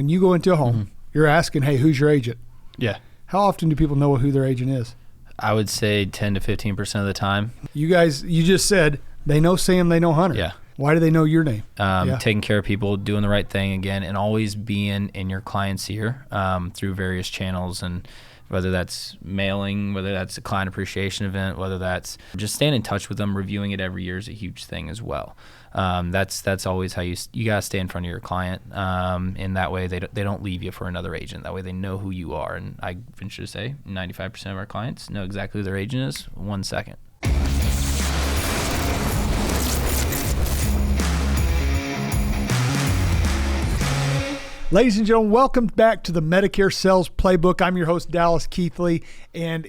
when you go into a home, you're asking, hey, who's your agent? Yeah. How often do people know who their agent is? I would say 10 to 15% of the time. You guys, you just said they know Sam, they know Hunter. Yeah. Why do they know your name? Taking care of people, doing the right thing again, and always being in your client's ear through various channels, and whether that's mailing, whether that's a client appreciation event, whether that's just staying in touch with them, reviewing it every year is a huge thing as well. That's always how you gotta stay in front of your client, and that way they don't leave you for another agent. That way they know who you are, and I venture to say 95% of our clients know exactly who their agent is 1 second. Ladies and gentlemen, welcome back to the Medicare Sales Playbook. I'm your host, Dallas Keithley, and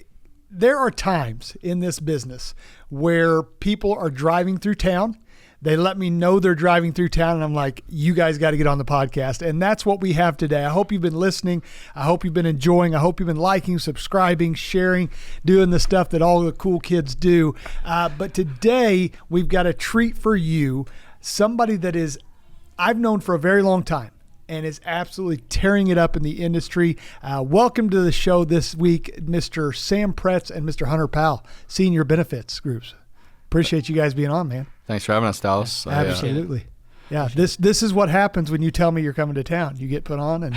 there are times in this business where people are driving through town. They let me know they're driving through town, and I'm like, you guys got to get on the podcast. And that's what we have today. I hope you've been listening. I hope you've been enjoying. I hope you've been liking, subscribing, sharing, doing the stuff that all the cool kids do. But today, we've got a treat for you, somebody that I've known for a very long time and is absolutely tearing it up in the industry. Welcome to the show this week, Mr. Sam Pretz and Mr. Hunter Powell, Senior Benefits Groups. Appreciate you guys being on, man. Thanks for having us, Dallas. Absolutely. Yeah, this is what happens when you tell me you're coming to town. You get put on, and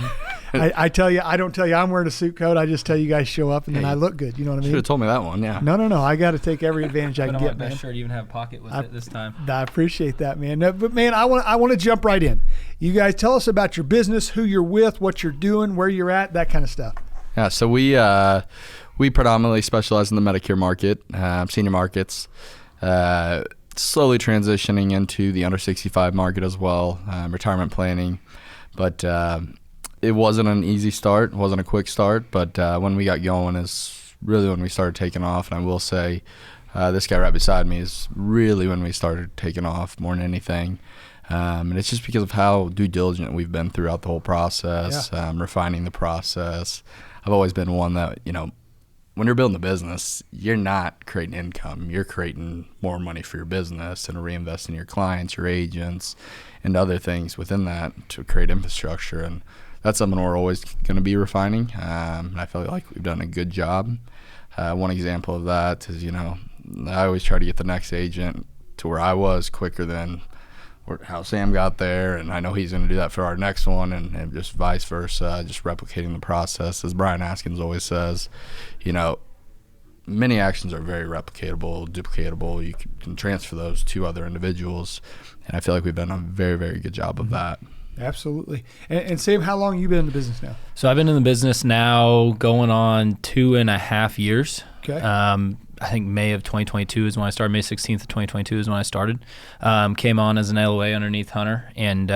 I tell you, I don't tell you I'm wearing a suit coat. I just tell you guys show up, and then I look good. You know what I mean? Should have told me that one, yeah. No. I got to take every advantage I can get, man. Best shirt, even have a pocket with it this time. I appreciate that, man. No, but man, I want to jump right in. You guys tell us about your business, who you're with, what you're doing, where you're at, that kind of stuff. Yeah, so we predominantly specialize in the Medicare market, senior markets. Slowly transitioning into the under 65 market as well, retirement planning. But it wasn't an easy start. It wasn't a quick start. But when we got going is really when we started taking off. And I will say this guy right beside me is really when we started taking off more than anything. And it's just because of how due diligent we've been throughout the whole process, refining the process. I've always been one that, when you're building a business, you're not creating income. You're creating more money for your business and reinvesting in your clients, your agents, and other things within that to create infrastructure. And that's something we're always going to be refining. And I feel like we've done a good job. One example of that is, I always try to get the next agent to where I was quicker than how Sam got there, and I know he's going to do that for our next one, and just vice versa, just replicating the process. As Brian Askins always says, many actions are very replicatable, duplicatable. You can transfer those to other individuals, and I feel like we've done a very, very good job of that. Absolutely. And Sam, how long have you been in the business now? So I've been in the business now going on 2.5 years. Okay. I think May of 2022 is when I started. May 16th of 2022 is when I started. Came on as an LOA underneath Hunter, and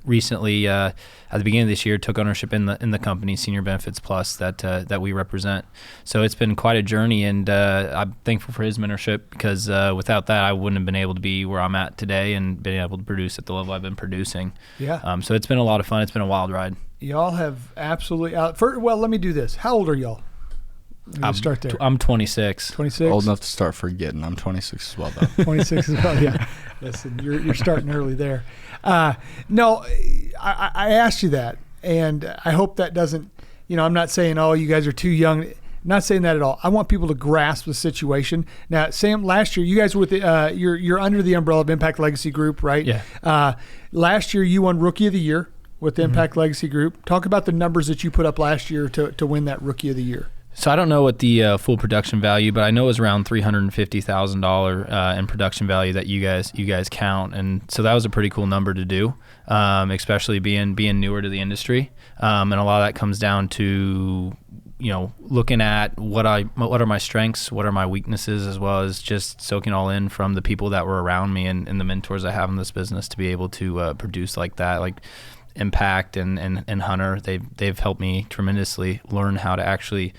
recently, at the beginning of this year, took ownership in the company, Senior Benefits Plus, that we represent. So it's been quite a journey, and I'm thankful for his mentorship because without that, I wouldn't have been able to be where I'm at today and been able to produce at the level I've been producing. Yeah. So it's been a lot of fun. It's been a wild ride. Y'all have absolutely well, let me do this. How old are y'all? Start there. I'm 26. 26? Old enough to start forgetting. I'm 26 as well, though. 26 as well, yeah. Listen, you're starting early there. No, I asked you that, and I hope that doesn't, I'm not saying, oh, you guys are too young. Not saying that at all. I want people to grasp the situation. Now, Sam, last year, you guys were with you're under the umbrella of Impact Legacy Group, right? Yeah. Last year, you won Rookie of the Year with the Impact Legacy Group. Talk about the numbers that you put up last year to win that Rookie of the Year. So I don't know what the full production value, but I know it was around $350,000 in production value that you guys count, and so that was a pretty cool number to do, especially being newer to the industry, and a lot of that comes down to looking at what are my strengths, what are my weaknesses, as well as just soaking all in from the people that were around me and the mentors I have in this business to be able to produce like that. Like Impact and Hunter, they've helped me tremendously learn how to actually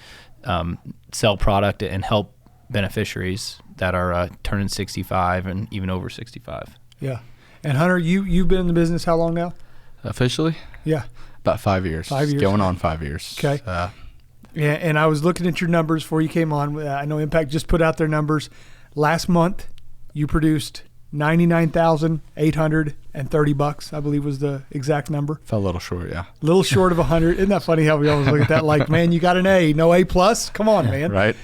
sell product and help beneficiaries that are turning 65 and even over 65. Yeah. And Hunter, you've been in the business how long now? Officially? Yeah. About 5 years. 5 years. Going on 5 years. Okay. Yeah, and I was looking at your numbers before you came on. I know Impact just put out their numbers. Last month, you produced $99,830, I believe was the exact number. Fell a little short, yeah. A little short of 100. Isn't that funny how we always look at that like, man, you got an A, no A plus? Come on, man. Right.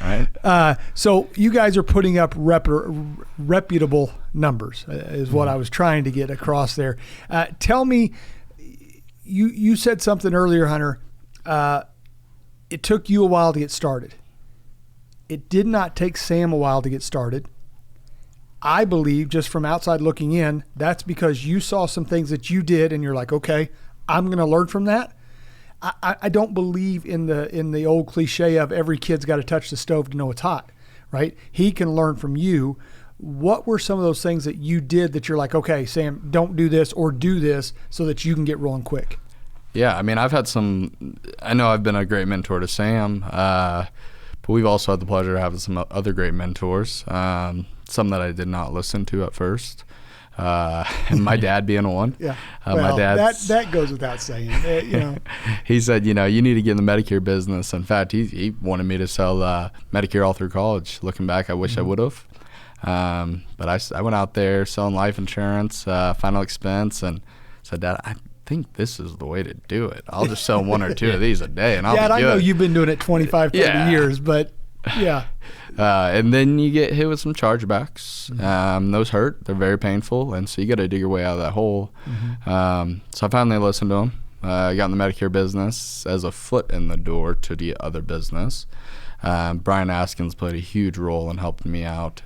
So you guys are putting up reputable numbers is what I was trying to get across there. Tell me, you said something earlier, Hunter. It took you a while to get started. It did not take Sam a while to get started. I believe, just from outside looking in, that's because you saw some things that you did and you're like, okay, I'm going to learn from that. I don't believe in the old cliche of every kid's got to touch the stove to know it's hot, right? He can learn from you. What were some of those things that you did that you're like, okay, Sam, don't do this or do this so that you can get rolling quick? Yeah, I mean, I know I've been a great mentor to Sam, but we've also had the pleasure of having some other great mentors. Some that I did not listen to at first, and my dad being one. Yeah, my dad. That goes without saying. He said, you need to get in the Medicare business. In fact, he wanted me to sell Medicare all through college. Looking back, I wish I would have. But I went out there selling life insurance, final expense, and said, Dad, I think this is the way to do it. I'll just sell one or two of these a day, and I'll be good. I know you've been doing it 25, 30 years, but yeah. And then you get hit with some chargebacks. Those hurt. They're very painful, and so you got to dig your way out of that hole. So I finally listened to him. I got in the Medicare business as a foot in the door to the other business. Brian Askins played a huge role in helping me out.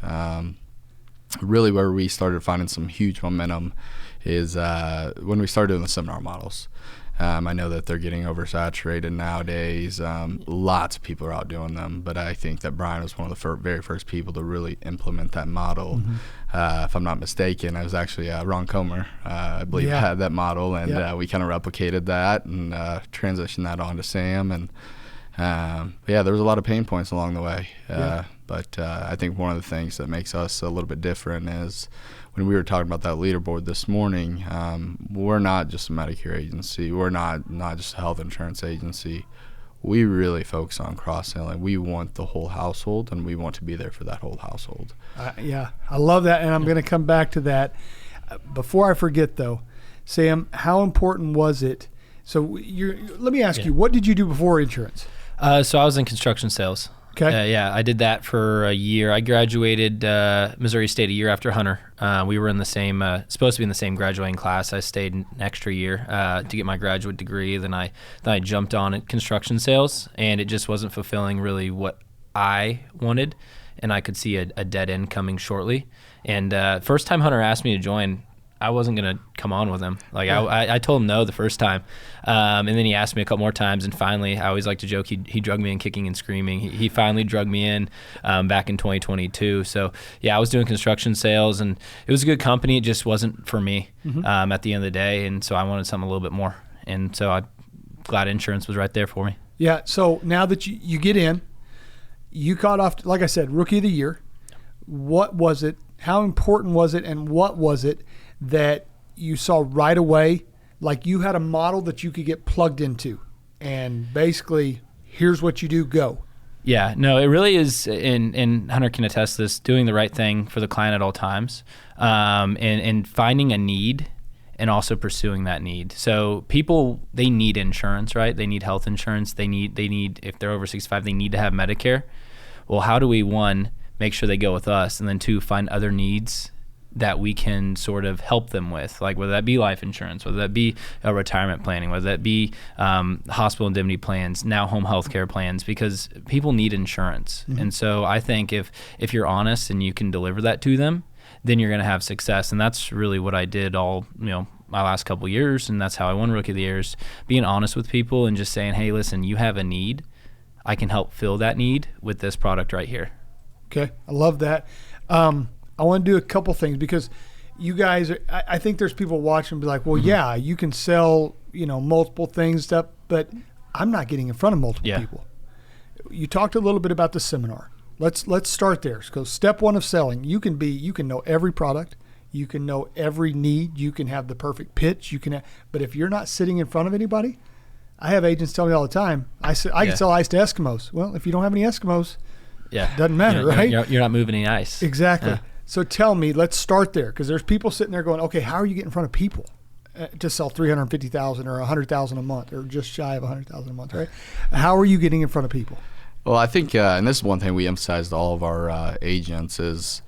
Really where we started finding some huge momentum is when we started doing the seminar models. I know that they're getting oversaturated nowadays. Lots of people are out doing them, but I think that Brian was one of the very first people to really implement that model. If I'm not mistaken, I was actually Ron Comer, I believe, had that model, and we kind of replicated that and transitioned that on to Sam. And there was a lot of pain points along the way. But I think one of the things that makes us a little bit different is when we were talking about that leaderboard this morning, we're not just a Medicare agency. We're not just a health insurance agency. We really focus on cross-selling. We want the whole household, and we want to be there for that whole household. I love that, and I'm going to come back to that. Before I forget, though, Sam, how important was it? So let me ask you, what did you do before insurance? So I was in construction sales. Okay. I did that for a year. I graduated Missouri State a year after Hunter. We were in the same, supposed to be in the same graduating class. I stayed an extra year to get my graduate degree. Then I jumped on at construction sales, and it just wasn't fulfilling really what I wanted, and I could see a dead end coming shortly. And first time Hunter asked me to join, I wasn't going to come on with him. I told him no the first time. And then he asked me a couple more times. And finally, I always like to joke, he drugged me in kicking and screaming. He finally drugged me in back in 2022. So, I was doing construction sales, and it was a good company. It just wasn't for me at the end of the day. And so I wanted something a little bit more. And so I'm glad insurance was right there for me. Yeah. So now that you get in, you caught off, like I said, Rookie of the Year. What was it? How important was it? And what was it that you saw right away, like you had a model that you could get plugged into, and basically, here's what you do, go? Yeah, no, it really is, and Hunter can attest to this, doing the right thing for the client at all times, and finding a need and also pursuing that need. So people, they need insurance, right? They need health insurance. They need, if they're over 65, they need to have Medicare. Well, how do we, one, make sure they go with us, and then two, find other needs that we can sort of help them with, like whether that be life insurance, whether that be a retirement planning, whether that be hospital indemnity plans, now home health care plans, because people need insurance. And so I think if you're honest and you can deliver that to them, then you're going to have success. And that's really what I did all, my last couple of years, and that's how I won Rookie of the Year, is being honest with people and just saying, hey, listen, you have a need. I can help fill that need with this product right here. Okay, I love that. I want to do a couple things, because you guys, I think there's people watching and be like, well, yeah, you can sell, multiple things, stuff, but I'm not getting in front of multiple people. You talked a little bit about the seminar. Let's start there. So step one of selling, you can know every product, you can know every need, you can have the perfect pitch, but if you're not sitting in front of anybody, I have agents tell me all the time, I can sell ice to Eskimos. Well, if you don't have any Eskimos, doesn't matter, right? You're not moving any ice. Exactly. So tell me, let's start there, because there's people sitting there going, okay, how are you getting in front of people to sell $350,000 or $100,000 a month, or just shy of $100,000 a month, right? How are you getting in front of people? Well, I think, and this is one thing we emphasize to all of our agents is,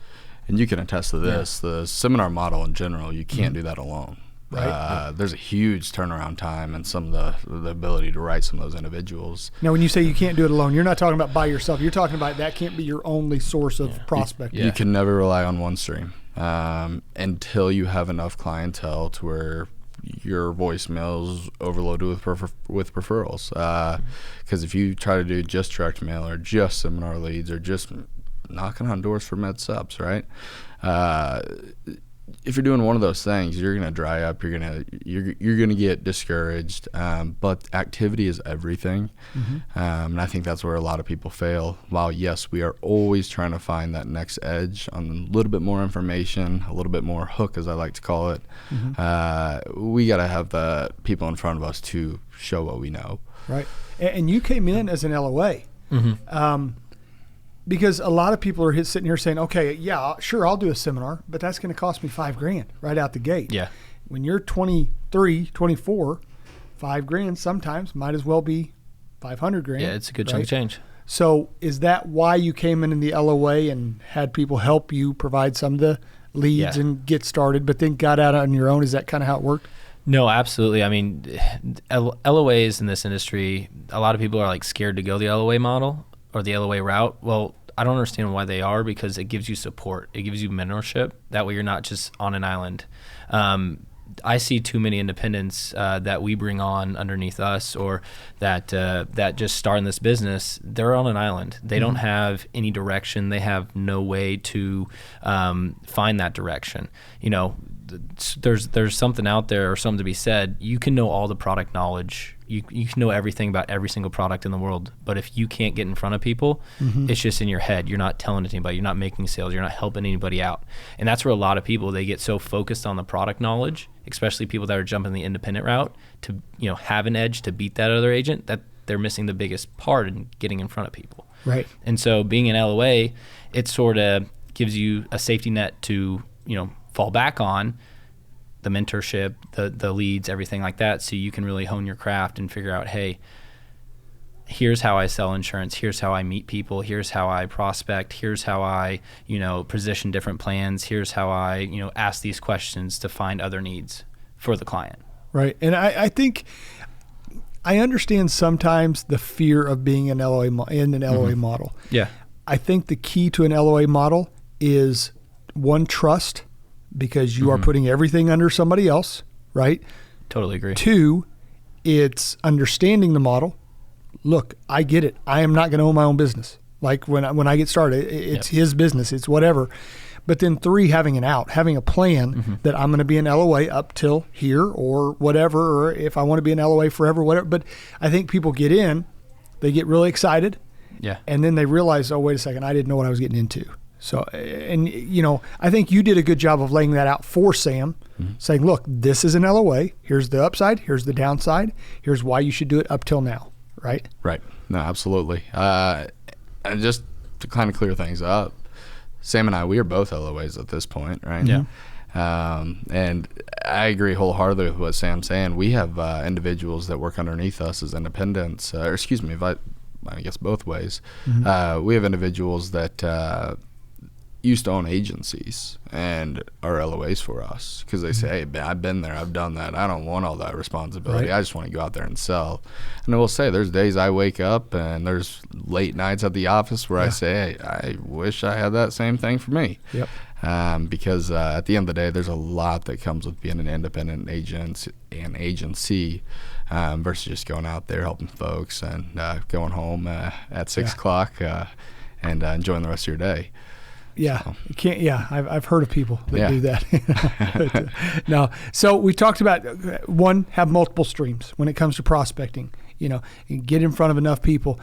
and you can attest to this, the seminar model in general, you can't do that alone. Right. There's a huge turnaround time and some of the ability to write some of those individuals. Now, when you say you can't do it alone, you're not talking about by yourself. You're talking about that can't be your only source of prospecting. You can never rely on one stream until you have enough clientele to where your voicemail's overloaded with referrals. Because if you try to do just direct mail or just seminar leads or just knocking on doors for med subs, right? If you're doing one of those things, you're gonna dry up. You're gonna get discouraged. But activity is everything, and I think that's where a lot of people fail. While yes, we are always trying to find that next edge on a little bit more information, a little bit more hook, as I like to call it. We got to have the people in front of us to show what we know. Right, and you came in as an LOA. Because a lot of people are sitting here saying, okay, yeah, sure, I'll do a seminar, but that's going to cost me $5,000 right out the gate. Yeah. When you're 23, 24, $5,000 sometimes might as well be $500,000. Yeah, it's a good chunk of change. So is that why you came in the LOA and had people help you provide some of the leads and get started, but then got out on your own? Is that kind of how it worked? No, absolutely. I mean, LOAs in this industry, a lot of people are like scared to go the LOA model or the LOA route. Well, I don't understand why they are, because it gives you support. It gives you mentorship. That way you're not just on an island. I see too many independents that we bring on underneath us, or that just start in this business. They're on an island. They don't have any direction. They have no way to find that direction. You know, there's something out there, or something to be said. You can know all the product knowledge. You can know everything about every single product in the world, but if you can't get in front of people, it's just in your head. You're not telling it to anybody. You're not making sales. You're not helping anybody out. And that's where a lot of people, they get so focused on the product knowledge, especially people that are jumping the independent route to, have an edge to beat that other agent, that they're missing the biggest part in getting in front of people. Right. And so being an LOA, it sort of gives you a safety net to, fall back on, the mentorship, the leads, everything like that, so you can really hone your craft and figure out, hey, here's how I sell insurance, here's how I meet people, here's how I prospect, here's how I, position different plans, here's how I, ask these questions to find other needs for the client. Right. And I think I understand sometimes the fear of being in an LOA model. Yeah. I think the key to an LOA model is, one, trust, because you are putting everything under somebody else, right? Totally agree. 2, it's understanding the model. Look, I get it. I am not going to own my own business. Like when I get started, it's his business, it's whatever. But then 3, having an out, having a plan that I'm going to be an LOA up till here or whatever, or if I want to be an LOA forever, whatever. But I think people get in, they get really excited, and then they realize, oh, wait a second, I didn't know what I was getting into. So, and I think you did a good job of laying that out for Sam, saying, look, this is an LOA. Here's the upside. Here's the downside. Here's why you should do it up till now. Right? Right. No, absolutely. And just to kind of clear things up, Sam and I, we are both LOAs at this point, right? Yeah. And I agree wholeheartedly with what Sam's saying. We have individuals that work underneath us as independents, I guess both ways. We have individuals that used to own agencies and are LOAs for us, because they say, hey, I've been there, I've done that, I don't want all that responsibility. I just want to go out there and sell. And I will say, there's days I wake up and there's late nights at the office where I say, hey, I wish I had that same thing for me. Because at the end of the day, there's a lot that comes with being an independent agent and agency, versus just going out there helping folks and going home at 6 o'clock and enjoying the rest of your day. Yeah, so. You can't. Yeah, I've heard of people that do that. No, so we talked about, one, have multiple streams when it comes to prospecting. Get in front of enough people.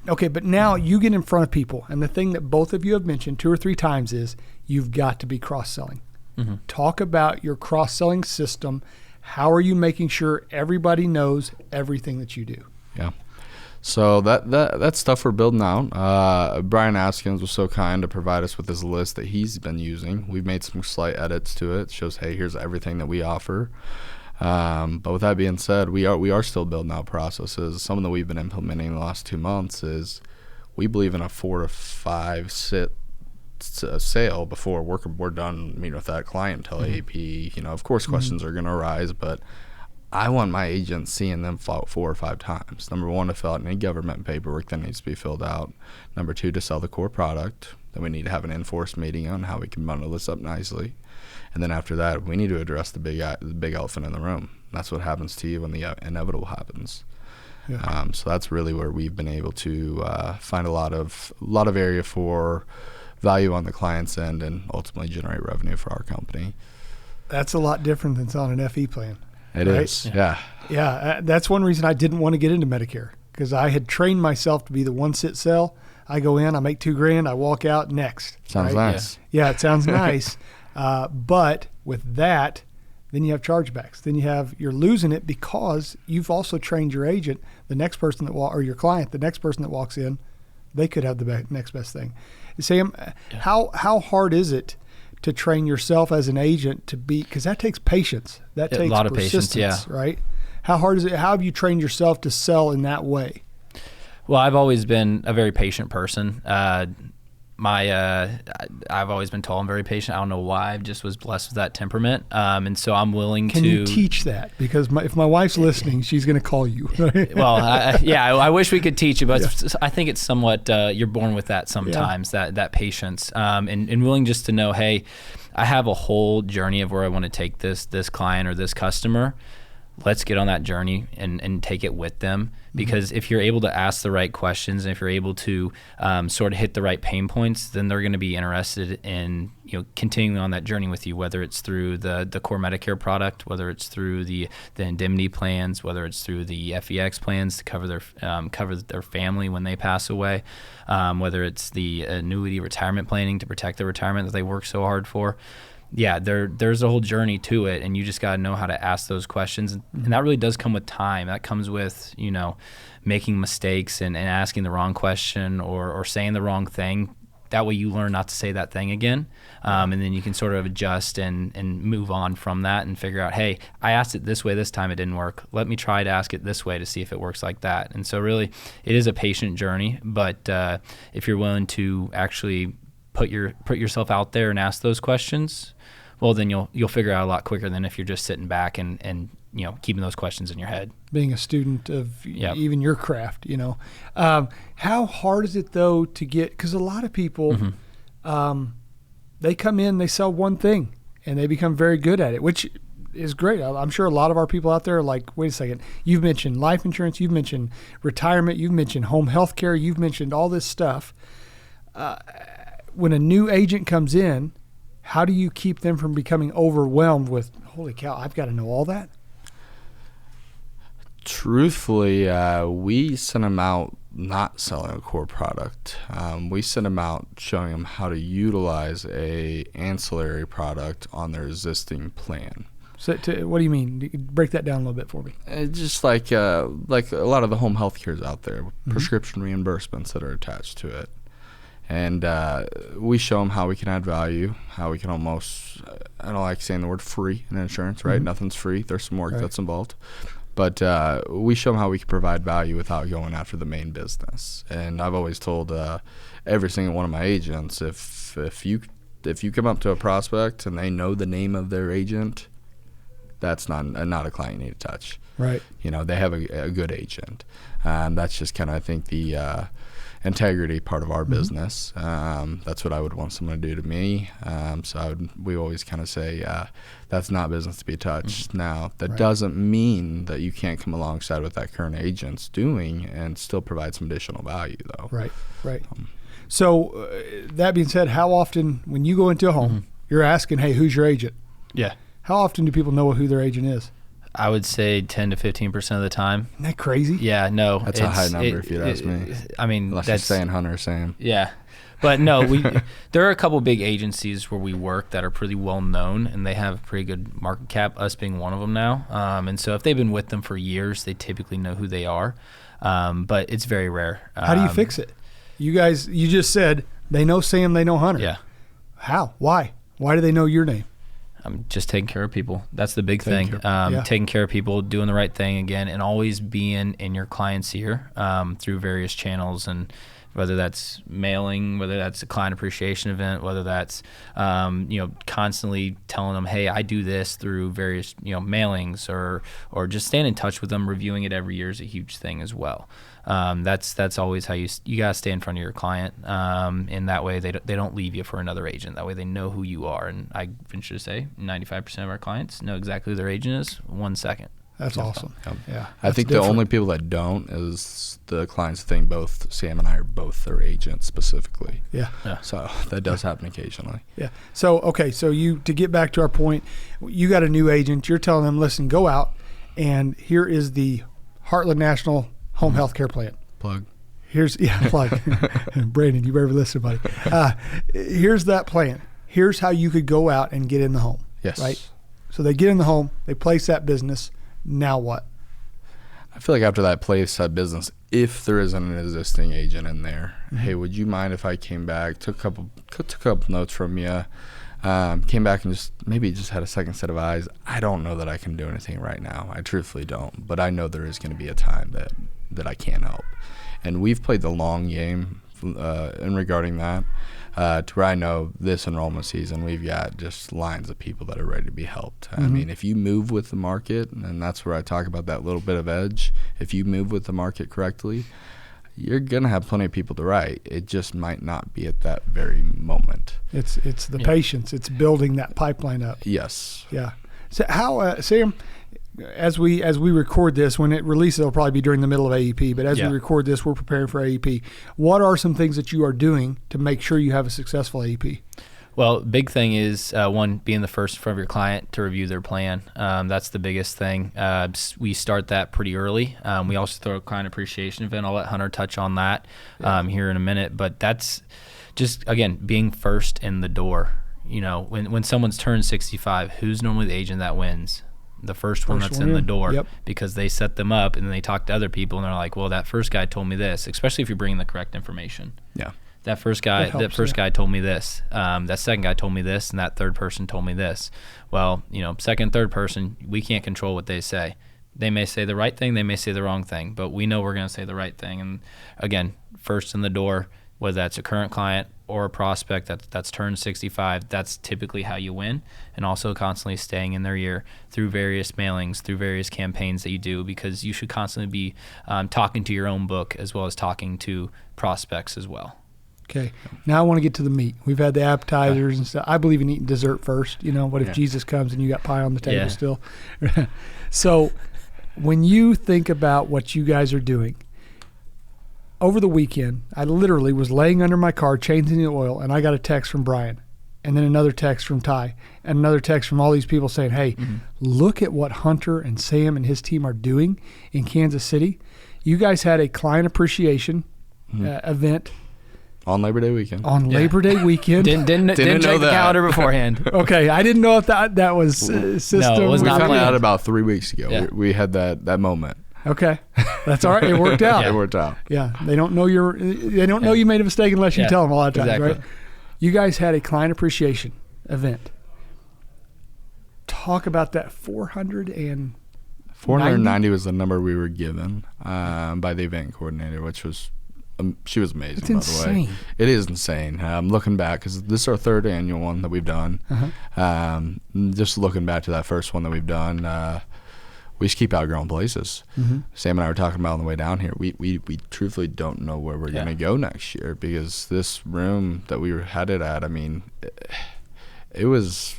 Okay, but now you get in front of people, and the thing that both of you have mentioned 2 or 3 times is you've got to be cross-selling. Talk about your cross-selling system. How are you making sure everybody knows everything that you do? Yeah. So that's stuff we're building out. Brian Askins was so kind to provide us with this list that he's been using. We've made some slight edits to it. It shows, hey, here's everything that we offer. But with that being said, we are still building out processes. Something that we've been implementing in the last 2 months is we believe in a 4 to 5 sit sale before we're done meeting with that client until AP. Of course, questions are going to arise, but I want my agent seeing them 4 or 5 times. Number 1, to fill out any government paperwork that needs to be filled out. Number 2, to sell the core product. Then we need to have an enforced meeting on how we can bundle this up nicely. And then after that, we need to address the big elephant in the room. That's what happens to you when the inevitable happens. Yeah. So that's really where we've been able to find a lot of area for value on the client's end and ultimately generate revenue for our company. That's a lot different than selling an FE plan. It is, yeah. Yeah, that's one reason I didn't want to get into Medicare, because I had trained myself to be the one sit sell. I go in, I make $2,000, I walk out, next. Sounds right? nice. Yeah, it sounds nice. But with that, then you have chargebacks. Then you're losing it because you've also trained your agent. The next person or your client, the next person that walks in, they could have the next best thing. Sam, how hard is it to train yourself as an agent to be, because that takes patience. That takes a lot of patience, right? How hard is it? How have you trained yourself to sell in that way? Well, I've always been a very patient person. I've always been told I'm very patient. I don't know why. I just was blessed with that temperament. And so I'm willing to. Can you teach that? Because if my wife's listening, she's going to call you. Well, I wish we could teach you, but I think it's somewhat, you're born with that sometimes, that patience, and willing just to know, hey, I have a whole journey of where I want to take this client or this customer. Let's get on that journey and take it with them. Because if you're able to ask the right questions and if you're able to sort of hit the right pain points, then they're going to be interested in continuing on that journey with you, whether it's through the core Medicare product, whether it's through the indemnity plans, whether it's through the FEX plans to cover their family when they pass away, whether it's the annuity retirement planning to protect their retirement that they work so hard for. Yeah, there's a whole journey to it, and you just got to know how to ask those questions. And that really does come with time. That comes with, making mistakes and asking the wrong question or saying the wrong thing. That way you learn not to say that thing again. And then you can sort of adjust and move on from that and figure out, hey, I asked it this way this time, it didn't work. Let me try to ask it this way to see if it works like that. And so really, it is a patient journey. But if you're willing to actually put yourself out there and ask those questions, well, then you'll figure out a lot quicker than if you're just sitting back and keeping those questions in your head. Being a student of even your craft, how hard is it though to get? Because a lot of people, they come in, they sell one thing, and they become very good at it, which is great. I'm sure a lot of our people out there are like, wait a second, you've mentioned life insurance, you've mentioned retirement, you've mentioned home health care, you've mentioned all this stuff. When a new agent comes in, how do you keep them from becoming overwhelmed with, holy cow, I've got to know all that? Truthfully, we send them out not selling a core product. We send them out showing them how to utilize a ancillary product on their existing plan. So what do you mean? Break that down a little bit for me. Just like a lot of the home health cares out there, prescription reimbursements that are attached to it. And we show them how we can add value, how we can almost, I don't like saying the word free in insurance, right? Nothing's free. There's some work that's involved. But we show them how we can provide value without going after the main business. And I've always told every single one of my agents, if you come up to a prospect and they know the name of their agent, that's not a client you need to touch. Right. They have a good agent. That's just kind of, I think, the integrity part of our business. That's what I would want someone to do to me. We always kind of say that's not business to be touched. Now, that doesn't mean that you can't come alongside what that current agent's doing and still provide some additional value, though. Right. So that being said, how often when you go into a home, you're asking, hey, who's your agent? Yeah. How often do people know who their agent is? I would say 10 to 15% of the time. Isn't that crazy? Yeah, no. That's a high number if you'd ask me. I mean, Unless that's you're saying Hunter, Sam. Yeah. But no, there are a couple big agencies where we work that are pretty well known, and they have a pretty good market cap, us being one of them now. And so if they've been with them for years, they typically know who they are. But it's very rare. How do you fix it? You guys, you just said they know Sam, they know Hunter. Yeah. How? Why? Why do they know your name? I'm just taking care of people. That's the big thing. Yeah. Taking care of people, doing the right thing again, and always being in your client's ear through various channels, and whether that's mailing, whether that's a client appreciation event, whether that's constantly telling them, hey, I do this through various mailings, or just staying in touch with them. Reviewing it every year is a huge thing as well. That's always how you gotta stay in front of your client. In that way, they don't leave you for another agent. That way, they know who you are. And I venture to say, 95% of our clients know exactly who their agent is 1 second. That's awesome. Yeah. I think the only people that don't is the clients think both Sam and I are both their agents specifically. Yeah. So that does happen occasionally. Yeah. So, okay. So to get back to our point, you got a new agent. You're telling them, listen, go out, and here is the Heartland National Home Health Care Plan. Plug. Plug. Brandon, you better listen, buddy. Here's that plan. Here's how you could go out and get in the home. Yes. Right? So they get in the home, they place that business. Now what? I feel like after that place, that business, if there isn't an existing agent in there, hey, would you mind if I came back, took a couple notes from you, came back and just had a second set of eyes? I don't know that I can do anything right now. I truthfully don't, but I know there is going to be a time that I can help. And we've played the long game in regarding that. To where I know this enrollment season, we've got just lines of people that are ready to be helped. I mean, if you move with the market, and that's where I talk about that little bit of edge, if you move with the market correctly, you're going to have plenty of people to write. It just might not be at that very moment. It's the patience. It's building that pipeline up. Yes. Yeah. So how, Sam, as we record this, when it releases, it'll probably be during the middle of AEP, but as we record this, we're preparing for AEP. What are some things that you are doing to make sure you have a successful AEP? Well, big thing is, one, being the first in front of your client to review their plan. That's the biggest thing. We start that pretty early. We also throw a client appreciation event. I'll let Hunter touch on that here in a minute. But that's just, again, being first in the door. When someone's turned 65, who's normally the agent that wins? The first one that's in the door, because they set them up, and then they talk to other people, and they're like, well, that first guy told me this, especially if you're bringing the correct information. Yeah. That first guy told me this. That second guy told me this, and that third person told me this. Well, second, third person, we can't control what they say. They may say the right thing, they may say the wrong thing, but we know we're going to say the right thing. And again, first in the door, whether that's a current client or a prospect that's turned 65, that's typically how you win. And also constantly staying in their ear through various mailings, through various campaigns that you do, because you should constantly be talking to your own book as well as talking to prospects as well. Okay. Now I want to get to the meat. We've had the appetizers and stuff. I believe in eating dessert first. What if Jesus comes and you got pie on the table still? So when you think about what you guys are doing, over the weekend, I literally was laying under my car, changing the oil, and I got a text from Brian, and then another text from Ty, and another text from all these people saying, hey, look at what Hunter and Sam and his team are doing in Kansas City. You guys had a client appreciation event. On Labor Day weekend. Labor Day weekend. Didn't check the calendar beforehand. Okay, I didn't know if that was system. No, it was we not found planned. out about 3 weeks ago. Yeah. We had that moment. Okay, that's all right. It worked out. It worked out. Yeah, they don't know you made a mistake unless you tell them a lot of times, exactly. right? You guys had a client appreciation event. Talk about that 490 was the number we were given by the event coordinator, which was she was amazing. It's by insane. the way. It is insane. Looking back, because this is our third annual one that we've done. Just looking back to that first one that we've done. We just keep outgrowing places. Sam and I were talking about on the way down here. We truthfully don't know where we're going to go next year, because this room that we had it at, I mean, it was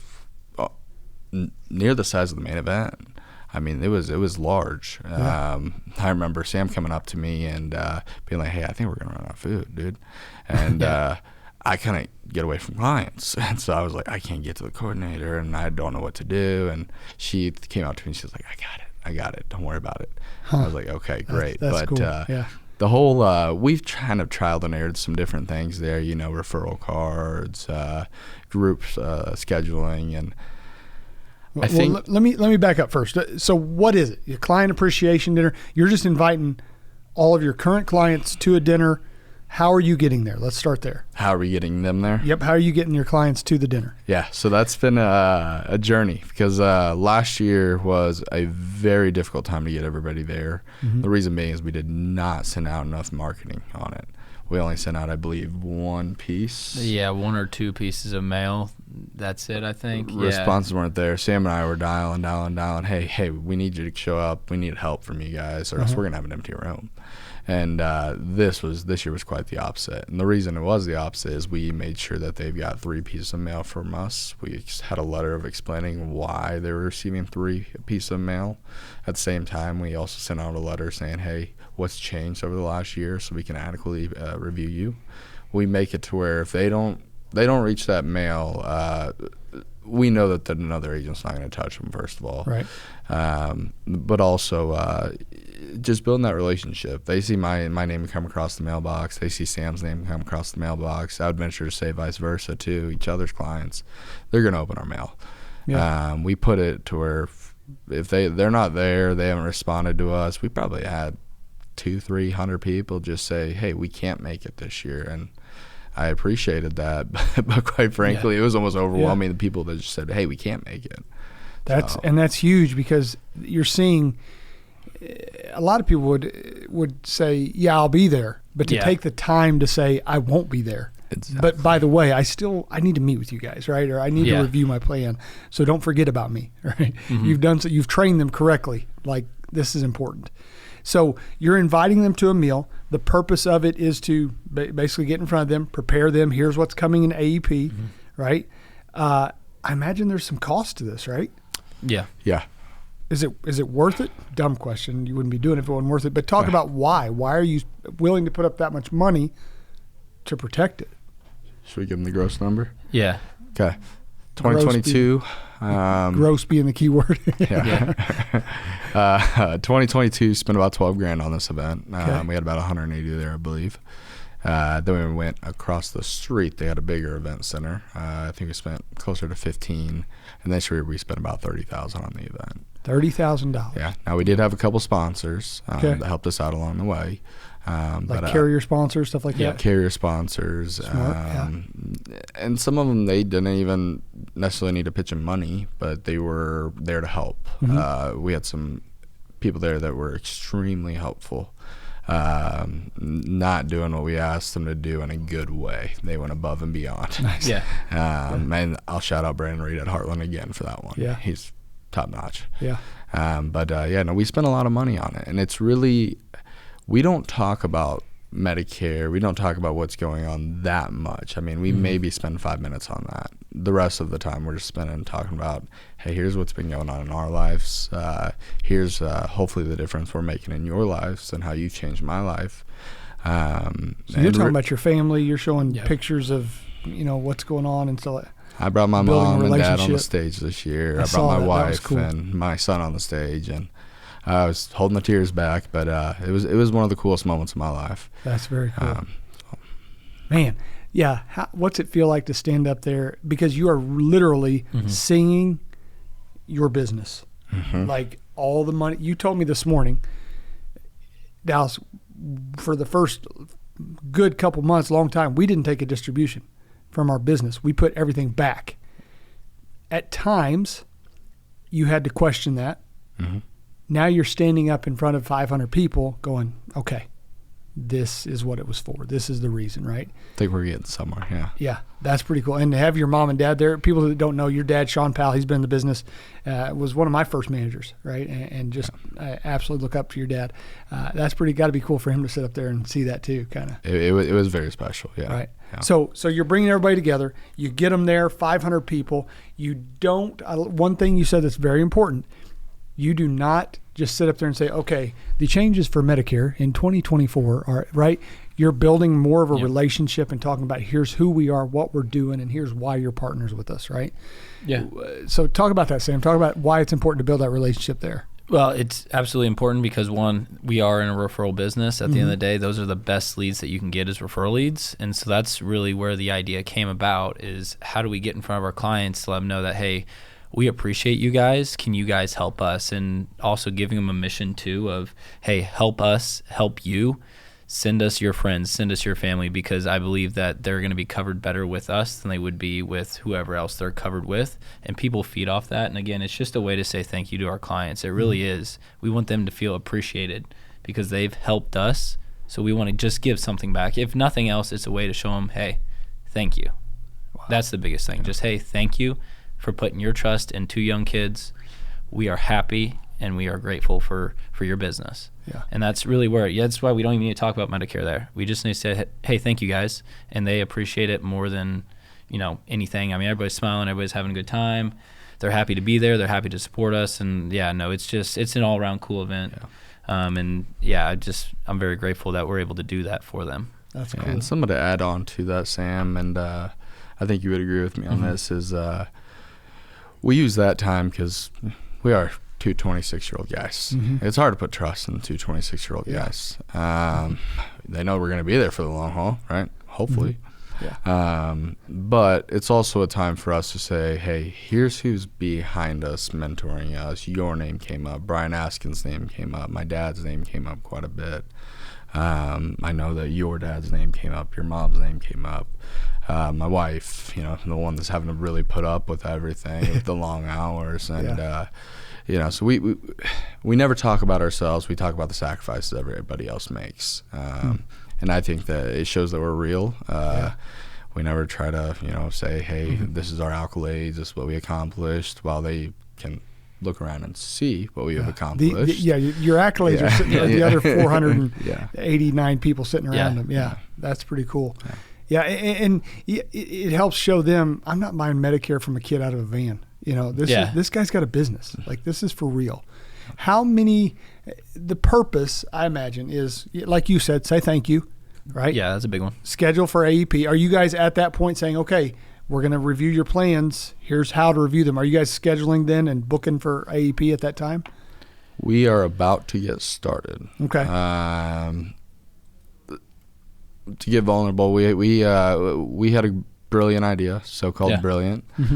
near the size of the main event. I mean, it was large. I remember Sam coming up to me and being like, hey, I think we're going to run out of food, dude. And I kind of get away from clients. And so I was like, I can't get to the coordinator and I don't know what to do. And she came out to me and she was like, I got it. Don't worry about it. I was like, okay, great. That's cool. The whole, we've kind of trialed and errored some different things there, referral cards, group scheduling. And I think. Let me back up first. So what is it? Your client appreciation dinner. You're just inviting all of your current clients to a dinner. How are you getting there? Let's start there. How are we getting them there? Yep. How are you getting your clients to the dinner? Yeah. So that's been a journey because last year was a very difficult time to get everybody there. Mm-hmm. The reason being is we did not send out enough marketing on it. We only sent out, I believe, one piece. Yeah, 1 or 2 pieces of mail. That's it, I think. Responses weren't there. Sam and I were dialing. Hey, we need you to show up. We need help from you guys, or else we're gonna have an empty room. And this year was quite the opposite. And the reason it was the opposite is we made sure that they've got 3 pieces of mail from us. We had a letter of explaining why they were receiving 3 pieces of mail. At the same time, we also sent out a letter saying, hey, what's changed over the last year so we can adequately review you. We make it to where if they don't reach that mail, we know that another agent's not going to touch them, first of all. Right. But also just building that relationship. They see my name come across the mailbox. They see Sam's name come across the mailbox. I would venture to say vice versa to each other's clients. They're going to open our mail. Yeah. We put it to where if they're not there, they haven't responded to us, we probably had 200-300 people just say, hey, we can't make it this year. And I appreciated that, but quite frankly, it was almost overwhelming, the people that just said, hey, we can't make it. And that's huge because you're seeing a lot of people would say, yeah, I'll be there, but to take the time to say, I won't be there. Exactly. But by the way, I need to meet with you guys, right? Or I need to review my plan. So don't forget about me, right? Mm-hmm. You've trained them correctly. Like, this is important. So you're inviting them to a meal. The purpose of it is to basically get in front of them, prepare them. Here's what's coming in AEP, right? I imagine there's some cost to this, right? Yeah. Yeah. Is it worth it? Dumb question. You wouldn't be doing it if it wasn't worth it. But talk about why. Why are you willing to put up that much money to protect it? Should we give them the gross number? Yeah. Okay. 2022. Gross being the key word. 2022 spent about $12,000 on this event. We had about 180 there, I believe. Then we went across the street. They had a bigger event center. I think we spent closer to 15, and this year we spent about $30,000 on the event. $30,000. Yeah. Now we did have a couple sponsors that helped us out along the way. Like carrier sponsors, stuff like that? Carrier sponsors. And some of them, they didn't even necessarily need to pitch in money, but they were there to help. Mm-hmm. We had some people there that were extremely helpful, not doing what we asked them to do in a good way. They went above and beyond. Nice. Yeah. And I'll shout out Brandon Reed at Heartland again for that one. Yeah. He's top notch. Yeah. We spent a lot of money on it, and it's really, we don't talk about Medicare. We don't talk about what's going on that much. I mean, we maybe spend 5 minutes on that. The rest of the time we're just spending talking about, hey, here's what's been going on in our lives. Here's hopefully the difference we're making in your lives and how you've changed my life. So you're talking about your family. You're showing pictures of, what's going on and so. I brought my mom and dad on the stage this year. I brought my wife and my son on the stage, and I was holding the tears back, but it was one of the coolest moments of my life. That's very cool. Man, yeah. What's it feel like to stand up there? Because you are literally singing your business. Mm-hmm. Like all the money. You told me this morning, Dallas, for the first good couple months, long time, we didn't take a distribution from our business. We put everything back. At times, you had to question that. Mm-hmm. Now you're standing up in front of 500 people going, okay, this is what it was for. This is the reason, right? I think we're getting somewhere, yeah. Yeah, that's pretty cool. And to have your mom and dad there, people that don't know, your dad, Sean Powell, he's been in the business, was one of my first managers, right? And just I absolutely look up to your dad. That's got to be cool for him to sit up there and see that too, kind of. It was very special, yeah. Right. Yeah. So you're bringing everybody together. You get them there, 500 people. You don't, one thing you said that's very important, you do not just sit up there and say, okay, the changes for Medicare in 2024 are right. You're building more of a relationship and talking about here's who we are, what we're doing, and here's why you're partners with us, right? Yeah. So talk about that, Sam. Talk about why it's important to build that relationship there. Well, it's absolutely important because, one, we are in a referral business. At the end of the day, those are the best leads that you can get as referral leads. And so that's really where the idea came about, is how do we get in front of our clients to let them know that, hey, we appreciate you guys. Can you guys help us? And also giving them a mission, too, of, hey, help us, help you. Send us your friends, send us your family, because I believe that they're going to be covered better with us than they would be with whoever else they're covered with. And people feed off that. And again, it's just a way to say thank you to our clients. It really is. We want them to feel appreciated because they've helped us. So we want to just give something back. If nothing else, it's a way to show them, hey, thank you. Wow. That's the biggest thing. Just, hey, thank you for putting your trust in 2 young kids. We are happy and we are grateful for your business. Yeah. And that's really where, that's why we don't even need to talk about Medicare there. We just need to say, hey, thank you guys. And they appreciate it more than, anything. I mean, everybody's smiling, everybody's having a good time. They're happy to be there. They're happy to support us. And it's an all around cool event. Yeah. I'm very grateful that we're able to do that for them. That's cool. And something to add on to that, Sam, and I think you would agree with me on this, is we use that time because we are 2 26-year-old guys. It's hard to put trust in 2 26-year-old guys. They know we're going to be there for the long haul, right? Hopefully. But it's also a time for us to say, hey, here's who's behind us, mentoring us. Your name came up. Brian Askin's name came up. My dad's name came up quite a bit. I know that your dad's name came up. Your mom's name came up. My wife, the one that's having to really put up with everything, with the long hours. And, so we never talk about ourselves. We talk about the sacrifices everybody else makes. And I think that it shows that we're real. We never try to, say, hey, this is our accolades, this is what we accomplished, while they can look around and see what we have accomplished. Your accolades are sitting there, the other 489 people sitting around them. Yeah, that's pretty cool. And it helps show them, I'm not buying Medicare from a kid out of a van. This guy's got a business. Like, this is for real. How many, the purpose, I imagine, is, like you said, say thank you, right? Yeah, that's a big one. Schedule for AEP. Are you guys at that point saying, okay, we're going to review your plans. Here's how to review them. Are you guys scheduling then and booking for AEP at that time? We are about to get started. Okay. To get vulnerable, we had a brilliant idea, so-called brilliant. We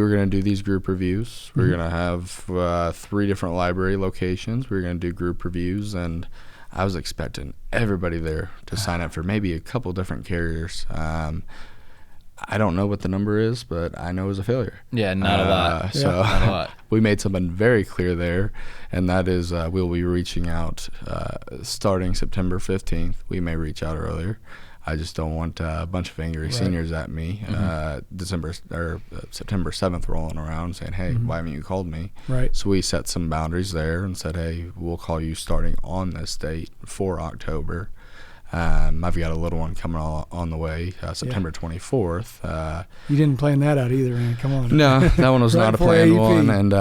were going to do these group reviews. We were going to have 3 different library locations. We were going to do group reviews, and I was expecting everybody there to sign up for maybe a couple different carriers. I don't know what the number is, but I know it was a failure. Yeah, not a lot. So not a lot. We made something very clear there, and that is we'll be reaching out starting September 15th. We may reach out earlier. I just don't want a bunch of angry seniors at me September 7th rolling around saying, hey, why haven't you called me? Right. So we set some boundaries there and said, hey, we'll call you starting on this date for October. I've got a little one coming on the way, September 24th. You didn't plan that out either, man. Come on. No, that one was not a planned AEP. one. And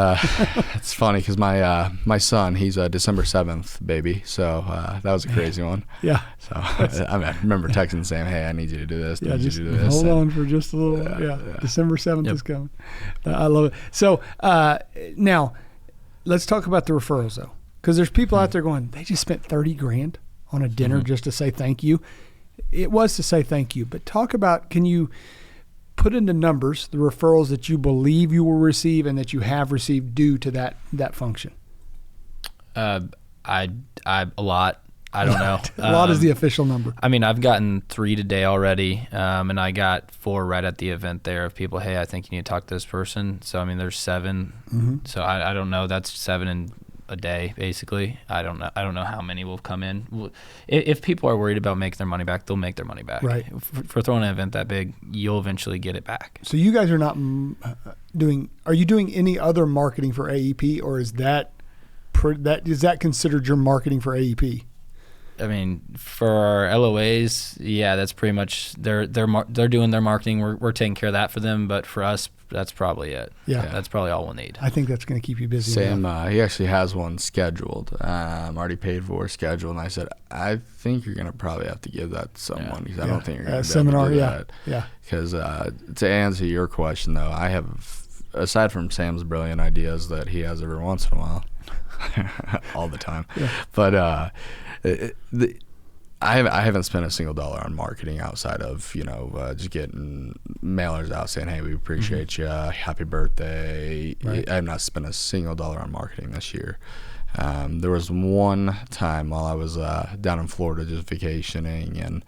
it's funny because my son, he's a December 7th baby. So that was a crazy one. Yeah. So I remember texting saying, hey, I need you to do this. Yeah, just hold on for just a little. December 7th is coming. I love it. So now let's talk about the referrals, though, because there's people out there going, they just spent $30,000 on a dinner just to say thank you. It was to say thank you, but talk about, can you put into numbers the referrals that you believe you will receive and that you have received due to that function? A lot. I don't know. A lot is the official number. I mean, I've gotten 3 today already, and I got 4 right at the event there of people, hey, I think you need to talk to this person. So, I mean, there's 7. So I don't know. That's 7 in a day, basically. I don't know how many will come in. If people are worried about making their money back, they'll make their money back. Right. For throwing an event that big, you'll eventually get it back. So you guys are not are you doing any other marketing for AEP, or is that considered your marketing for AEP? I mean, for our LOAs, yeah, that's pretty much they're doing their marketing. We're taking care of that for them. But for us, that's probably it. Yeah. That's probably all we'll need. I think that's going to keep you busy. Sam, he actually has one scheduled, already paid for, scheduled. And I said, I think you're going to probably have to give that to someone because I don't think you're going to seminar. Able to do that. Because to answer your question, though, I have, aside from Sam's brilliant ideas that he has every once in a while, all the time, but I haven't spent a single dollar on marketing outside of, just getting mailers out saying, hey, we appreciate you, happy birthday. Right. I have not spent a single dollar on marketing this year. There was one time while I was down in Florida just vacationing, and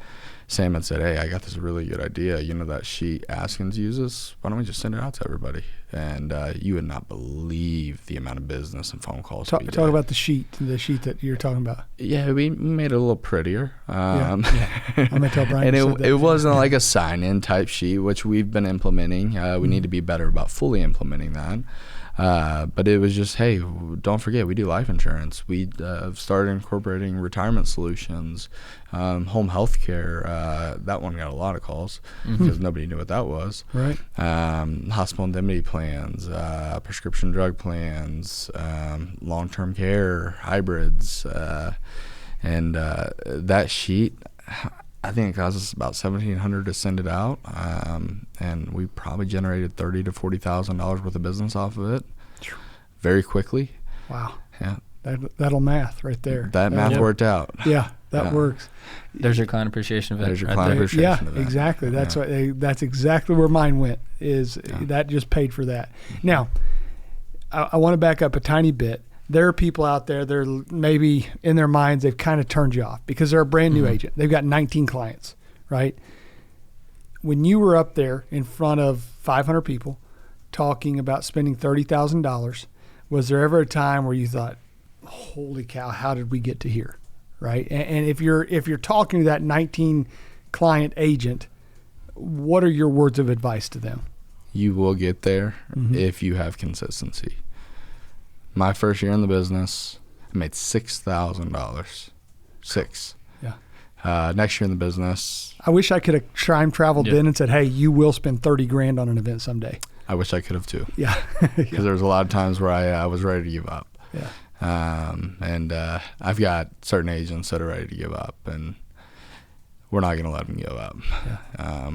Sam had said, hey, I got this really good idea. You know that sheet Askins uses? Why don't we just send it out to everybody? And you would not believe the amount of business and phone calls we did. Talk about the sheet that you're talking about. Yeah, we made it a little prettier. I'm going to tell Brian. And it wasn't like a sign-in type sheet, which we've been implementing. We need to be better about fully implementing that. But it was just, hey, don't forget, we do life insurance. We started incorporating retirement solutions, home health care. That one got a lot of calls because nobody knew what that was. Right. Hospital indemnity plans, prescription drug plans, long-term care, hybrids. And that sheet, I think it cost us about $1,700 to send it out, and we probably generated $30,000 to $40,000 worth of business off of it very quickly. Wow. Yeah. That'll math right there. That math worked out. Yeah, that works. There's your client appreciation event. There's your client appreciation event. Yeah, exactly. That's exactly where mine went. That just paid for that. Now, I want to back up a tiny bit. There are people out there, they're maybe in their minds, they've kind of turned you off because they're a brand new agent. They've got 19 clients, right? When you were up there in front of 500 people talking about spending $30,000, was there ever a time where you thought, holy cow, how did we get to here, right? And if you're talking to that 19 client agent, what are your words of advice to them? You will get there if you have consistency. My first year in the business, I made $6,000. Yeah. Next year in the business, I wish I could have time traveled in and said, "Hey, you will spend $30,000 on an event someday." I wish I could have too. Yeah. Because there was a lot of times where I was ready to give up. Yeah. And I've got certain agents that are ready to give up, and we're not going to let them give up. Yeah.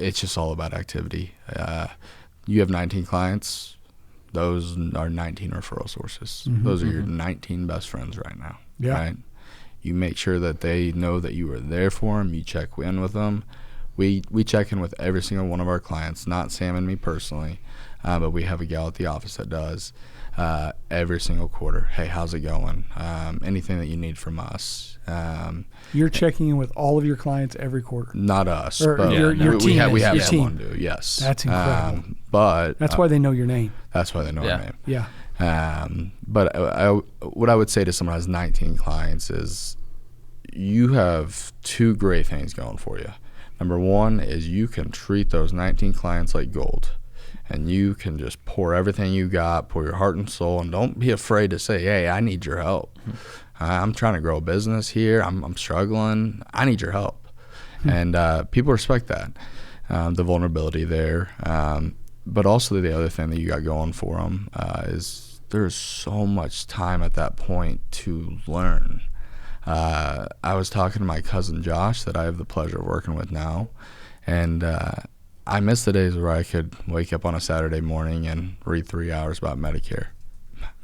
It's just all about activity. You have 19 clients. Those are 19 referral sources. Those are your 19 best friends right now. Yeah. Right? You make sure that they know that you are there for them. You check in with them. We check in with every single one of our clients, not Sam and me personally, but we have a gal at the office that does every single quarter. Hey, how's it going? Anything that you need from us. You're checking in with all of your clients every quarter. Not us, or but your we team. have someone do. Yes, that's incredible. But that's why they know your name. That's why they know our name. Yeah. But what I would say to someone who has 19 clients is you have two great things going for you. Number one is you can treat those 19 clients like gold, and you can just pour everything you got, pour your heart and soul, and don't be afraid to say, hey, I need your help. I'm trying to grow a business here. I'm struggling. I need your help. And people respect that, the vulnerability there. But also the other thing that you got going for them is there's so much time at that point to learn. I was talking to my cousin Josh that I have the pleasure of working with now, and I miss the days where I could wake up on a Saturday morning and read 3 hours about Medicare.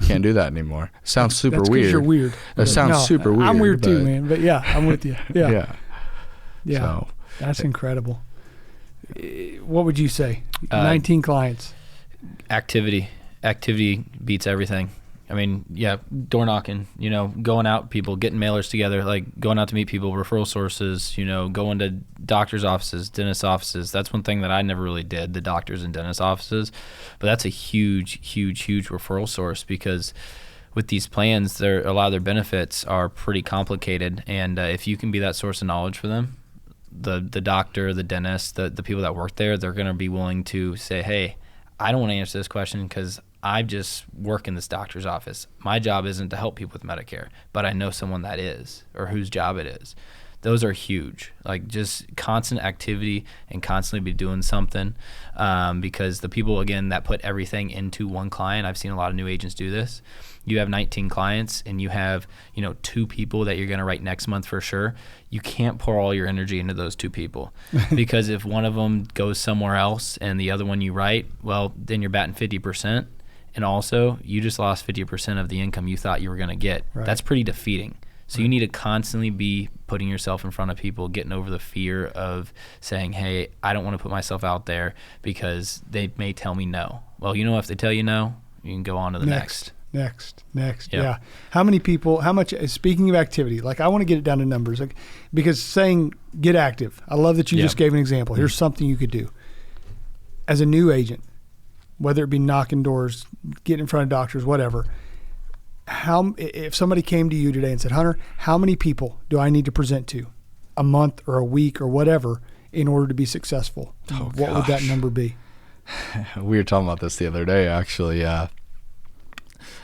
Can't do that anymore. Sounds super that's weird. You're weird. That sounds super weird. I'm weird too, man. But yeah, I'm with you. Yeah. Yeah. So, that's incredible. What would you say? 19 clients. Activity beats everything. I mean, door knocking, going out, people getting mailers together, like going out to meet people, referral sources, going to doctor's offices, dentist offices. That's one thing that I never really did, the doctors and dentist offices. But that's a huge referral source because with these plans, a lot of their benefits are pretty complicated. And if you can be that source of knowledge for them, the doctor, the dentist, the people that work there, they're going to be willing to say, hey, I don't want to answer this question because I just work in this doctor's office. My job isn't to help people with Medicare, but I know someone that is, or whose job it is. Those are huge. Like just constant activity and constantly be doing something, because the people, again, that put everything into one client, I've seen a lot of new agents do this. You have 19 clients and you have, 2 people that you're going to write next month for sure. You can't pour all your energy into those 2 people because if one of them goes somewhere else and the other one you write, well, then you're batting 50%. And also you just lost 50% of the income you thought you were going to get. Right. That's pretty defeating. So you need to constantly be putting yourself in front of people, getting over the fear of saying, hey, I don't want to put myself out there because they may tell me no. Well, if they tell you no, you can go on to the next. Next. Yep. Yeah. How much, speaking of activity, like I want to get it down to numbers, like, because saying get active, I love that you just gave an example. Here's something you could do. As a new agent, whether it be knocking doors, getting in front of doctors, whatever, if somebody came to you today and said, Hunter, how many people do I need to present to a month or a week or whatever in order to be successful? What would that number be? We were talking about this the other day, actually.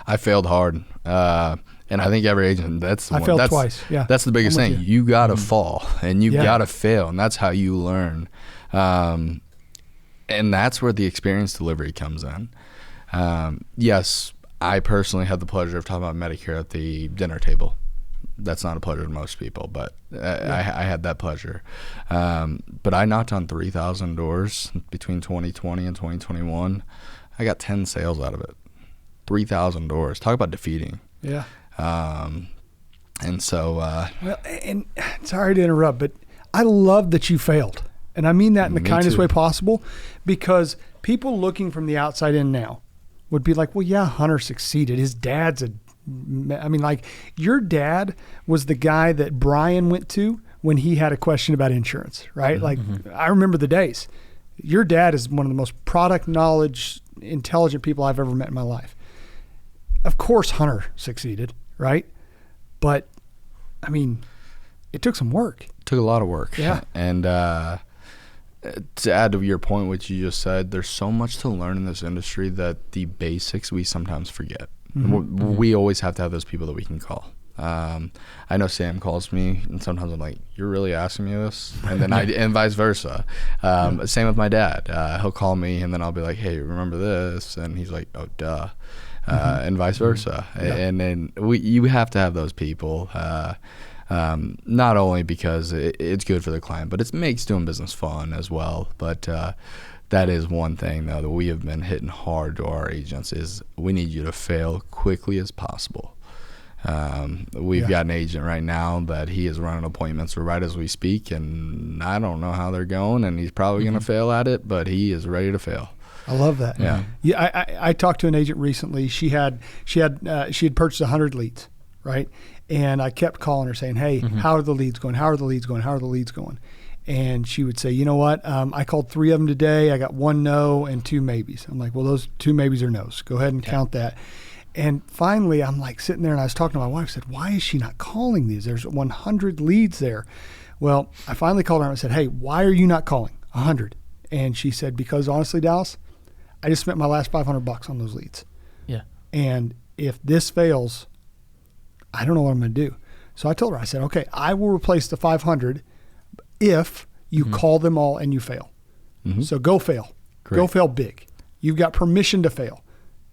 I failed hard. And I think every agent, I failed twice. Yeah. That's the biggest thing. You got to fall and you got to fail. And that's how you learn. And that's where the experience delivery comes in. Yes, I personally had the pleasure of talking about Medicare at the dinner table. That's not a pleasure to most people, but I had that pleasure. But I knocked on 3,000 doors between 2020 and 2021. I got 10 sales out of it. 3,000 doors. Talk about defeating. Yeah. And so. Well, and sorry to interrupt, but I love that you failed. And I mean that in the kindest way possible, because people looking from the outside in now would be like, well, yeah, Hunter succeeded. His dad's your dad was the guy that Brian went to when he had a question about insurance, right? I remember the days. Your dad is one of the most product knowledge, intelligent people I've ever met in my life. Of course, Hunter succeeded, right? But, it took some work. It took a lot of work. Yeah. And to add to your point, which you just said, there's so much to learn in this industry that the basics we sometimes forget. We always have to have those people that we can call. I know Sam calls me, and sometimes I'm like, "You're really asking me this?" And then and vice versa. Same with my dad. He'll call me, and then I'll be like, "Hey, remember this?" And he's like, "Oh, duh," and vice versa. And then you have to have those people. Not only because it's good for the client, but it makes doing business fun as well. But that is one thing, though, that we have been hitting hard to our agents is we need you to fail quickly as possible. We've got an agent right now that he is running appointments right as we speak, and I don't know how they're going, and he's probably going to fail at it, but he is ready to fail. I love that. Yeah. I talked to an agent recently. She had purchased 100 leads, right? And I kept calling her saying, hey, how are the leads going? How are the leads going? How are the leads going? And she would say, you know what? I called 3 of them today. I got 1 no and 2 maybes. I'm like, well, those 2 maybes are no's. Go ahead and count that. And finally, I'm like sitting there and I was talking to my wife. I said, why is she not calling these? There's 100 leads there. Well, I finally called her and I said, hey, why are you not calling 100? And she said, because honestly, Dallas, I just spent my last $500 on those leads. Yeah. And if this fails, I don't know what I'm going to do. So I told her, I said, okay, I will replace the 500 if you call them all and you fail. So go fail. Great. Go fail big. You've got permission to fail.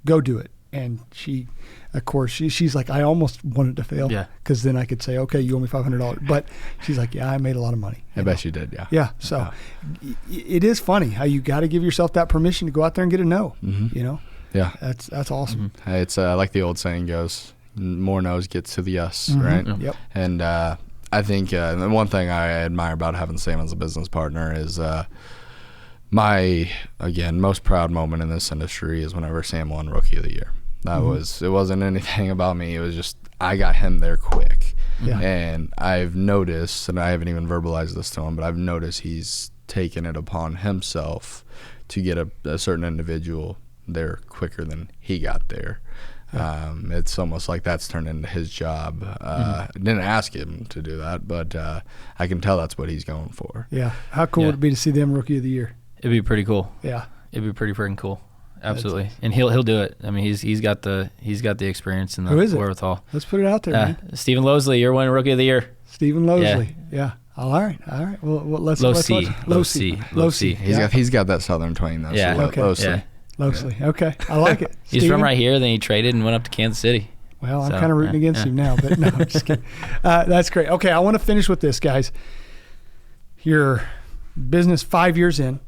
Go do it. And she, of course, she's like, I almost wanted to fail because then I could say, okay, you owe me $500. But she's like, yeah, I made a lot of money. I bet you did, yeah. Yeah, so it is funny how you got to give yourself that permission to go out there and get a no, Yeah. That's awesome. It's like the old saying goes, more no's gets to the yes, right? Yep. And I think the one thing I admire about having Sam as a business partner is my, again, most proud moment in this industry is whenever Sam won Rookie of the Year. It wasn't anything about me. It was just I got him there quick. Yeah. And I've noticed, and I haven't even verbalized this to him, but I've noticed he's taken it upon himself to get a certain individual there quicker than he got there. Yeah. It's almost like that's turned into his job. I didn't ask him to do that, but I can tell that's what he's going for. Yeah. How cool would it be to see them Rookie of the Year? It'd be pretty cool. Yeah. It'd be pretty freaking cool. absolutely. And he'll do it. I mean, he's got the experience and the Who is it? wherewithal. Let's put it out there, man. Stephen Lowesley, you're winning Rookie of the Year. Stephen Lowesley. Yeah. All right. Well, let's watch it. Low C. He's got that southern twang though. Yeah. So Okay. Low C. Yeah. Lowesley. Okay. I like it. He's Stephen? from right here. Then he traded and went up to Kansas City. Well, I'm So, kind of rooting against him now, but no, I'm just kidding. That's great. Okay, I want to finish with this, guys. Your business 5 years in,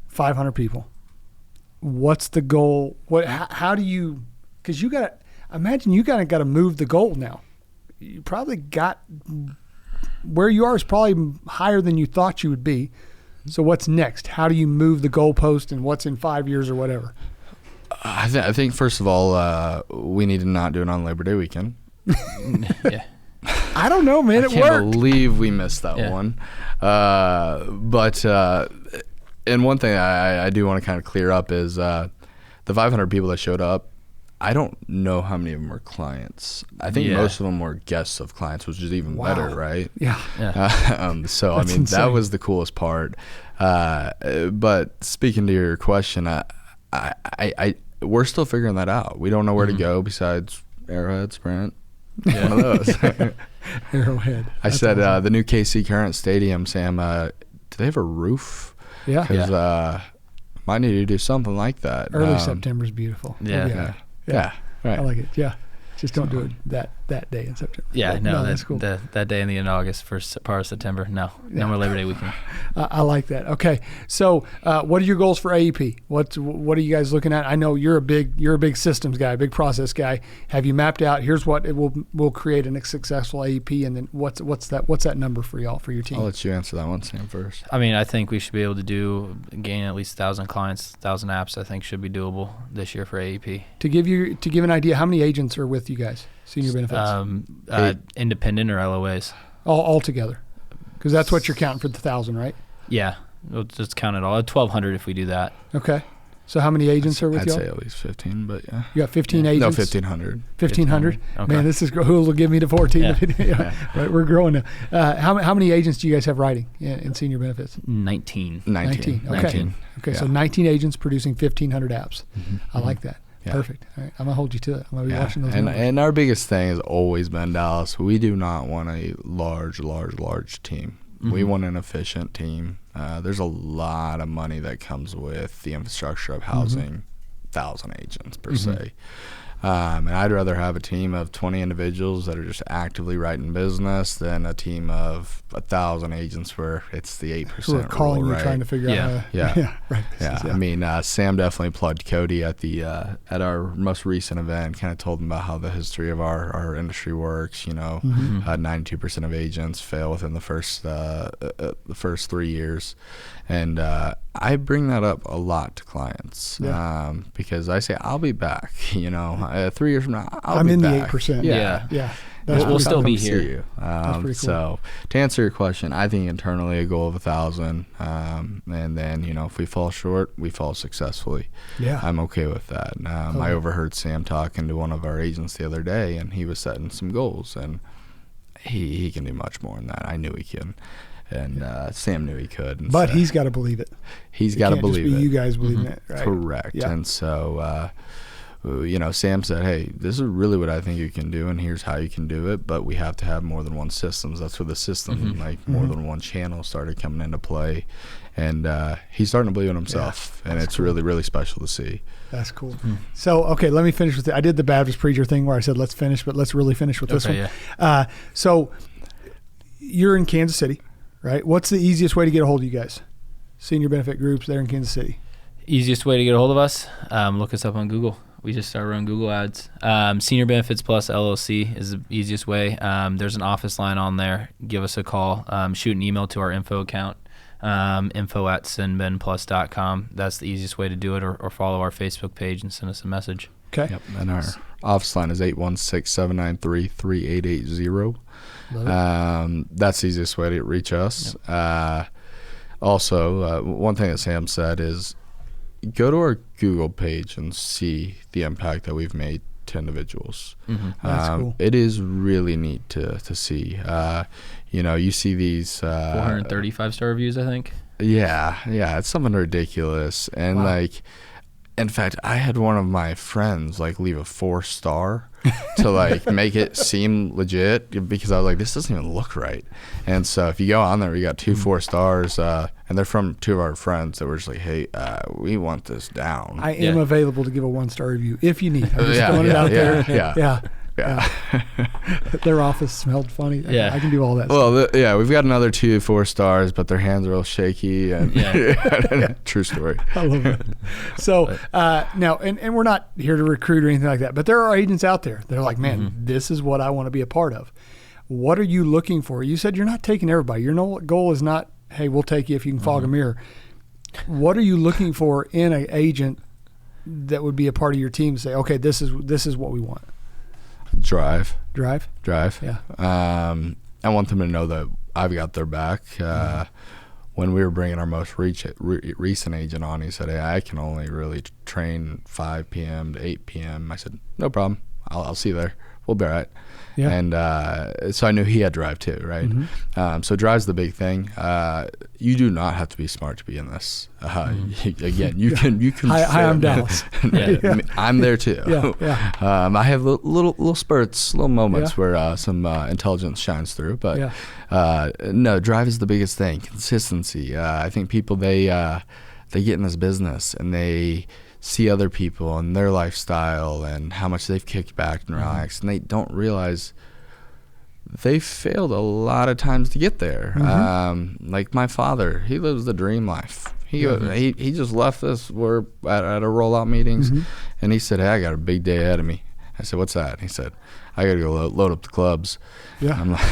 500 people. What's the goal? How do you? Because you got to imagine you got to move the goal now. You probably got where you are is probably higher than you thought you would be. So what's next? How do you move the goalpost, and what's in 5 years or whatever? I think first of all, we need to not do it on Labor Day weekend. Yeah. I don't know, man. I It can't worked. believe we missed that one. And one thing I do want to kind of clear up is the 500 people that showed up, I don't know how many of them were clients. I think most of them were guests of clients, which is even better, right? Yeah. So, That's I mean, insane. that was the coolest part. But speaking to your question, we're still figuring that out. We don't know where to go besides Arrowhead, Sprint, one of those. Arrowhead. I That's said awesome. the new KC Current Stadium, Sam, do they have a roof? Yeah. Because might need to do something like that. Early September is beautiful. Yeah. We'll be all right. Yeah. Right. I like it. Yeah. Just don't do it that day in September. Yeah, But no, that's cool. that day in the end of August, first part of September. No more Labor Day weekend. I like that. Okay, so what are your goals for AEP? What are you guys looking at? I know you're a big systems guy, big process guy. Have you mapped out? Here's what it will create a successful AEP, and then what's that number for y'all, for your team? I'll let you answer that one, Sam, first. I mean, I think we should be able to gain at least 1,000 clients, 1,000 apps. I think should be doable this year for AEP. To give an idea, how many agents are with you guys? Senior benefits. Independent or LOAs. All together, because that's what you're counting for the 1,000, right? Yeah, we'll just count it all. 1,200 if we do that. Okay. So how many agents are with I'd y'all? say at least 15, but yeah. You got 15 No, agents? 1,500. 1,500? Okay. Man, this is who will give me the 14. Yeah. Right, we're growing now. How many agents do you guys have writing in senior benefits? 19. 19. Okay. 19. Okay, Yeah. so 19 agents producing 1,500 apps. I like that. Yeah. Perfect. All right, I'm gonna hold you to it. I'm gonna be Yeah. watching those And, numbers. and our biggest thing has always been, Dallas, we do not want a large team. We want an efficient team. There's a lot of money that comes with the infrastructure of housing 1,000 agents per se. And I'd rather have a team of 20 individuals that are just actively writing business than a team of 1,000 agents where it's the 8% Who are calling rule, you right? trying to figure out Yeah. right. Yeah, I mean, Sam definitely plugged Cody at our most recent event. Kind of told him about how the history of our industry works. 92% of agents fail within the first 3 years, and I bring that up a lot to clients because I say I'll be back. 3 years from now, I'm in back. the 8%. Yeah. That's We'll pretty still cool. be Come see here. you. That's pretty cool. So to answer your question, I think internally a goal of 1,000, and then if we fall short, we fall successfully. Yeah. I'm okay with that. I overheard Sam talking to one of our agents the other day, and he was setting some goals, and he can do much more than that. I knew he can, and Sam knew he could. And But so he's got to believe it. he's It got to can't just believe be it. you guys believing it, right? Correct. Yeah. And so, Sam said, hey, this is really what I think you can do, and here's how you can do it, but we have to have more than one systems. That's where the system, more than one channel started coming into play. And he's starting to believe in himself, and it's really, really special to see. That's cool. So, okay, let me finish with it. I did the Baptist preacher thing where I said, let's finish, but let's really finish with this one. Yeah. So you're in Kansas City, right? What's the easiest way to get a hold of you guys? Senior benefit groups there in Kansas City. Easiest way to get a hold of us, look us up on Google. We just started running Google ads. Senior Benefits Plus LLC is the easiest way. There's an office line on there. Give us a call. Shoot an email to our info account, info@sinbenplus.com. That's the easiest way to do it, or follow our Facebook page and send us a message. Okay. Yep. And our office line is 816-793-3880. That's the easiest way to reach us. Yep. Also, one thing that Sam said is go to our Google page and see the impact that we've made to individuals. That's cool. It is really neat to see. You see these 435 star reviews, I think. Yeah, it's something ridiculous. And Wow. In fact, I had one of my friends like leave a 4-star to like make it seem legit, because I was like, this doesn't even look right. And so if you go on there, we got 2 4-stars, and they're from 2 of our friends that were just like, hey, we want this down. I am available to give a 1-star review if you need. I'm just throwing it out there. Yeah. Their office smelled funny. Yeah. I can do all that Well, we've got another 2 4-stars, but their hands are real shaky. And true story. I love it. So now, and we're not here to recruit or anything like that, but there are agents out there. They're like, man, this is what I want to be a part of. What are you looking for? You said you're not taking everybody. Your goal is not, hey, we'll take you if you can fog a mirror. What are you looking for in an agent that would be a part of your team to say, okay, this is what we want? Drive. Yeah. I want them to know that I've got their back. When we were bringing our most recent agent on, he said, hey, I can only really train 5 p.m. to 8 p.m. I said, no problem. I'll see you there. We'll be all right. Yeah. And so I knew he had drive too, right? So drive's the big thing. You do not have to be smart to be in this. Again, you can. Hi, I'm Dallas. I'm there too. I have little spurts, little moments where some intelligence shines through. But no, drive is the biggest thing. Consistency. I think people they get in this business and they see other people and their lifestyle and how much they've kicked back and relaxed, and they don't realize they failed a lot of times to get there. Like my father, he lives the dream life. He just left us. We're at a rollout meetings, and he said, hey, I got a big day ahead of me. I said, what's that? And he said, I got to go load up the clubs. Yeah. I'm like,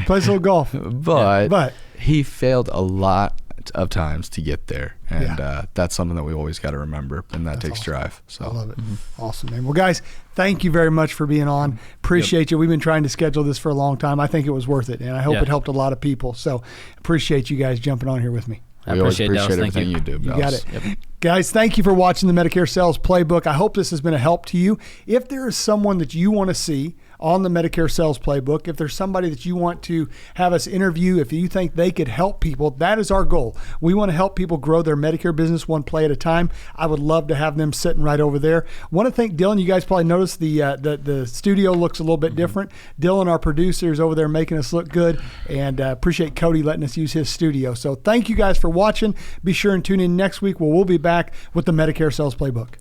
plays a little golf. But he failed a lot of times to get there, and that's something that we always got to remember, and that takes drive. So I love it. Awesome, man. Well, guys, thank you very much for being on. Appreciate you. We've been trying to schedule this for a long time. I think it was worth it, and I hope it helped a lot of people. So appreciate you guys jumping on here with me. We always appreciate everything you do. You got it. Guys, thank you for watching the Medicare Sales Playbook. I hope this has been a help to you. If there is someone that you want to see on the Medicare Sales Playbook, if there's somebody that you want to have us interview, if you think they could help people, that is our goal. We want to help people grow their Medicare business one play at a time. I would love to have them sitting right over there. Want to thank Dylan. You guys probably noticed the studio looks a little bit different. Dylan, our producer, is over there making us look good, and appreciate Cody letting us use his studio. So thank you guys for watching. Be sure and tune in next week where we'll be back with the Medicare Sales Playbook.